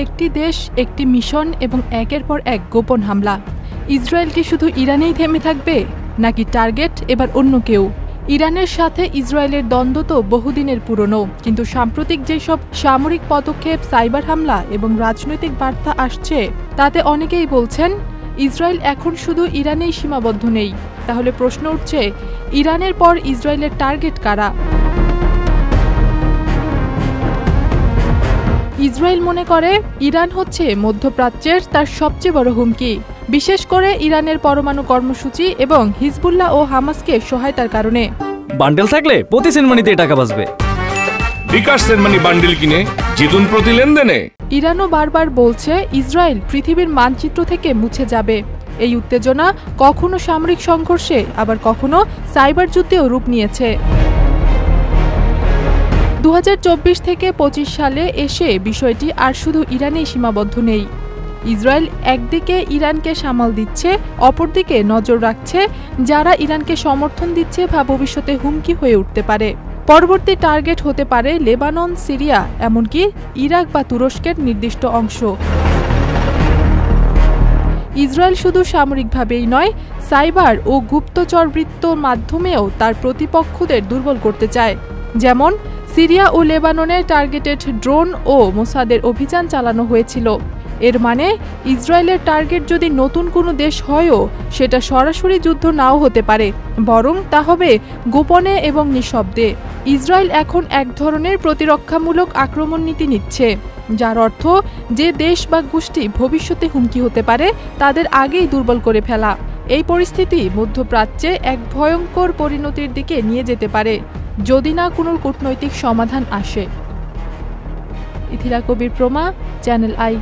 একটি দেশ, একটি মিশন এবং একের পর এক গোপন হামলা। ইসরায়েল কি শুধু ইরানেই থেমে থাকবে, নাকি টার্গেট এবার অন্য কেউ? ইরানের সাথে ইসরায়েলের দ্বন্দ্ব তো বহুদিনের পুরনো, কিন্তু সাম্প্রতিক যেসব সামরিক পদক্ষেপ, সাইবার হামলা এবং রাজনৈতিক বার্তা আসছে, তাতে অনেকেই বলছেন ইসরায়েল এখন শুধু ইরানেই সীমাবদ্ধ নেই। তাহলে প্রশ্ন উঠছে, ইরানের পর ইসরায়েলের টার্গেট কারা? ইসরায়েল মনে করে ইরান হচ্ছে মধ্যপ্রাচ্যের তার সবচেয়ে বড় হুমকি, বিশেষ করে ইরানের পরমাণু কর্মসূচি এবং হিজবুল্লাহ ও হামাসকে সহায়তার কারণে। বান্ডেল থাকলে প্রতি সেনমানিতে টাকা বাঁচবে। বিকাশ সেনমানি বান্ডেল কিনে জিতুন প্রতি লেনদেনে। ইরানও বারবার বলছে ইসরায়েল পৃথিবীর মানচিত্র থেকে মুছে যাবে। এই উত্তেজনা কখনো সামরিক সংঘর্ষে, আবার কখনো সাইবার যুদ্ধেও রূপ নিয়েছে। 2024 থেকে 25 সালে এসে বিষয়টি আর শুধু ইরানেই সীমাবদ্ধ নেই। ইসরায়েল একদিকে ইরানকে সামাল দিচ্ছে, অপরদিকে নজর রাখছে যারা ইরানকে সমর্থন দিচ্ছে বা ভবিষ্যতে হুমকি হয়ে উঠতে পারে। পরবর্তী টার্গেট হতে পারে লেবানন, সিরিয়া, এমনকি ইরাক বা তুরস্কের নির্দিষ্ট অংশ। ইসরায়েল শুধু সামরিকভাবেই নয়, সাইবার ও গুপ্তচরবৃত্তর মাধ্যমেও তার প্রতিপক্ষদের দুর্বল করতে চায়। যেমন সিরিয়া ও লেবাননে টার্গেটেড ড্রোন ও মোসাদের অভিযান চালানো হয়েছিল। এর মানে ইসরায়েলের টার্গেট যদি নতুন কোনো দেশ হয়ও, সেটা সরাসরি যুদ্ধ নাও হতে পারে, বরং তা হবে গোপনে এবং নিঃশব্দে। ইসরায়েল এখন এক ধরনের প্রতিরক্ষামূলক আক্রমণ নীতি নিচ্ছে, যার অর্থ যে দেশ বা গোষ্ঠী ভবিষ্যতে হুমকি হতে পারে তাদের আগেই দুর্বল করে ফেলা। এই পরিস্থিতি মধ্যপ্রাচ্যে এক ভয়ঙ্কর পরিণতির দিকে নিয়ে যেতে পারে, যদি না কোনো কূটনৈতিক সমাধান আসে। ইথিরা কবির প্রমা, চ্যানেল আই।